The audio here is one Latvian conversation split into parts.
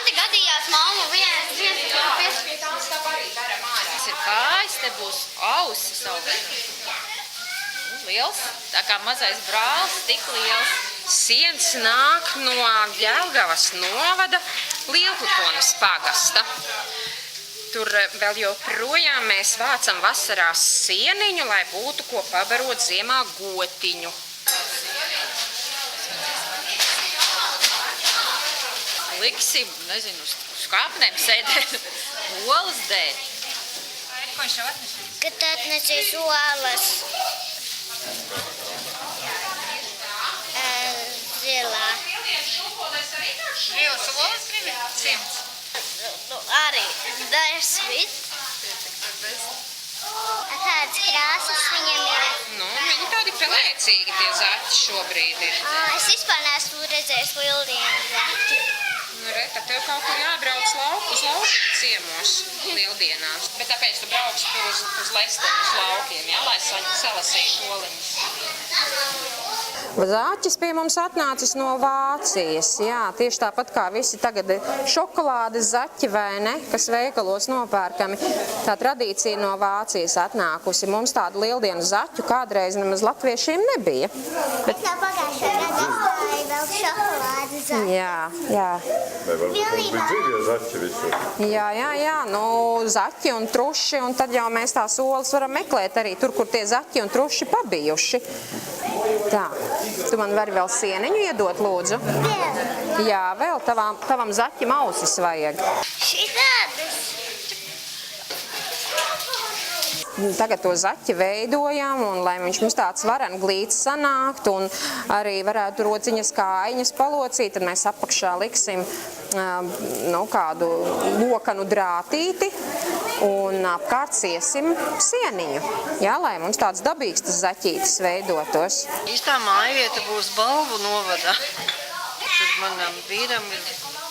te gadījās, mamma, viens pie tās tā arī varam ārā. Tas ir kājas, te būs ausis savu. Liels, tā kā mazais brālis, tik liels. Siens nāk no Ģelgavas novada Lielpukonas pagasta. Tur vēl joprojām mēs vācam vasarās sieniņu, lai būtu ko pabarot ziemā gotiņu. Liksim, nezinu, uz kāpnēm sēdēt olas dēļ. Ko viņš jau atnesīs? Kad atnesīs olas. Zilā. Zils olas gribi? 100. Arī 10. Kādas krāsas viņam ir? Nu, viņi tādi pelēcīgi tie zaķi šobrīd ir. Es vispār neesmu redzējis lieldienu zaķi. Nu, re, tad tev kaut kur jābrauc uz laukiem ciemos lieldienās. Bet tāpēc tu brauks uz lestiem, uz laukiem, jā, lai salasītu oliņus. Zaķis pie mums atnācis no Vācijas, jā, tieši tāpat kā visi tagad šokolādes zaķi vai ne, kas veikalos nopērkami. Tā tradīcija no Vācijas atnākusi. Mums tādu lieldienu zaķu kādreiz nemaz latviešiem nebija. Bet... Tā pagājušajā gadā atstāja vēl šokolādes zaķi. Jā. Vai varbūt mums bija dzīvie zaķi visur? Jā, nu zaķi un truši, un tad jau mēs tās olas varam meklēt arī tur, kur tie zaķi un truši pabijuši. Tā, tu man vari vēl sieniņu iedot, lūdzu? Jā, vēl tavam zaķim ausis vajag. Šitādas. Tagad to zaķi veidojam, un lai viņš mums tāds varenglīts sanākt, un arī varētu rociņas kājiņas palocīt, tad mēs apakšā liksim kādu lokanu drātīti un apkārt siesim sieniņu, jā, lai mums tāds dabīgs tas zaķītis veidotos. Īstā mājvieta būs Balvu novadā. Tur manam vīram ir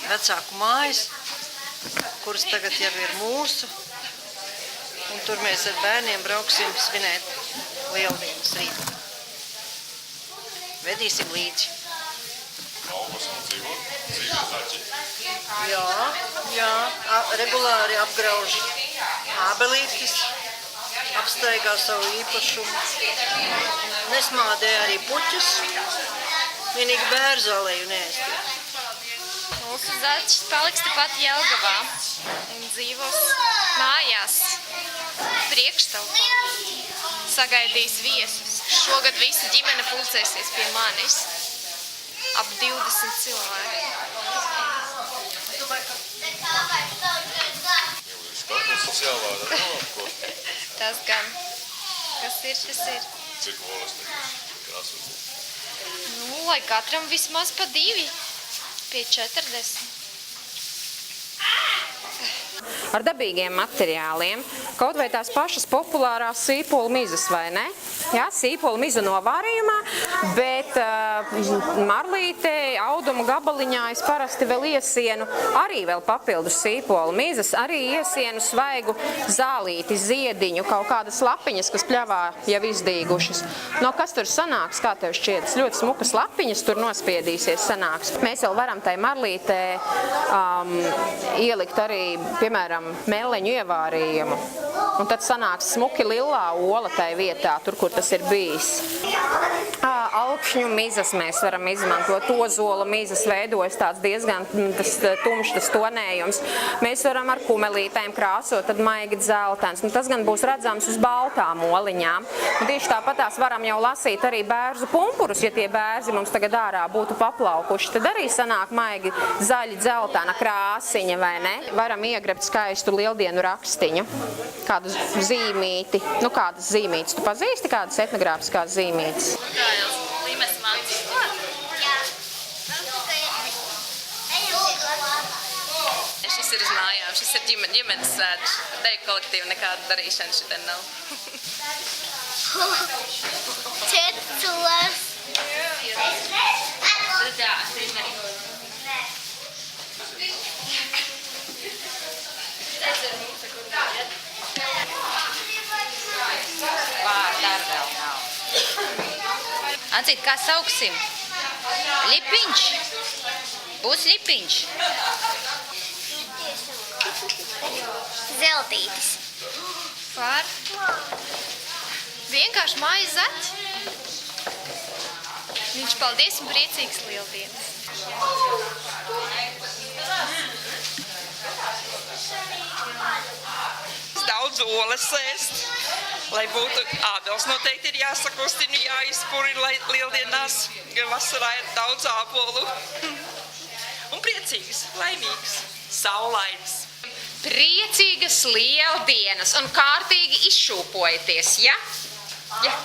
vecāku mājas, kuras tagad jau ir mūsu. Un tur mēs ar bērniem brauksim svinēt lieldienas rīt. Vedīsim līdzi. Kalvas un dzīvie zaķi. Jā, regulāri apgrauž ābelītis, apstaigā savu īpašumu. Nesmādē arī puķus, vienīgi bērzālēju neaiztiek. Mūsu zaķis paliks tepat Jelgavā un dzīvos mājās priekštelpā. Sagaidīs viesus. Šogad visa ģimene pulcēsies pie manis. Ap 20 cilvēki. Skatus sociālā ko? Tas gan. Kas ir, tas ir. Cik olas tagad krāsot? Nu, lai katram vismaz pa 2. Pie 40. Ar dabīgiem materiāliem, kaut vai tās pašas populārās sīpolu mizas, vai ne? Jā, sīpolu miza novārījumā, bet marlītē, auduma gabaliņā es parasti vēl iesienu arī vēl papildus sīpolu mizas, arī iesienu svaigu zālīti, ziediņu, kaut kādas lapiņas, kas pļavā jau izdīgušas. No kas tur sanāks, kā tev šķiet? Ļoti smukas lapiņas tur nospiedīsies sanāks. Mēs vēl varam tai marlītē ielikt arī, piemēram, meleņu ievārījumu. Un tad sanāks smuki lilā ola tai vietā, tur, kur tas ir bijis. Alkšņu mizas mēs varam izmantot, ozolu mizas veidojas tāds diezgan tumšs tas tonējums. Mēs varam ar kumelītēm krāsot, tad maigi dzeltens. Tas gan būs redzams uz baltām oliņām. Un tieši tāpat tās varam jau lasīt arī bērzu pumpurus, ja tie bērzi mums tagad ārā būtu paplaukuši. Tad arī sanāk maigi zaļi dzeltena krāsiņa, vai ne? Varam iegrebt skaistu lieldienu rakstiņu, kādu zīmīti. Nu, kādas zīmītes? Tu pazīsti kādas etnogrāfiskās zīmītes? Līmes mācīs. Šis ir uz mājām, šis ir ģimenes svētks. Deju kolektīvu nekāda darīšana šitien nav. Četlas. Vārdā vēl nav. Ancīt, kā sauksim? Lipiņš. Būs lipiņš. Zeltītis. Par vienkārši mājas zaķi. Viņš paldies un priecīgs lieldienas. Daudz olas ēst, lai būtu ābels noteikti ir jāsakustina, jāizpurina, lai lieldienās vasarā ir daudz ābolu. Un priecīgs, laimīgs, saulains. Priecīgas lieldienas un kārtīgi izšūpojieties, ja? Ja.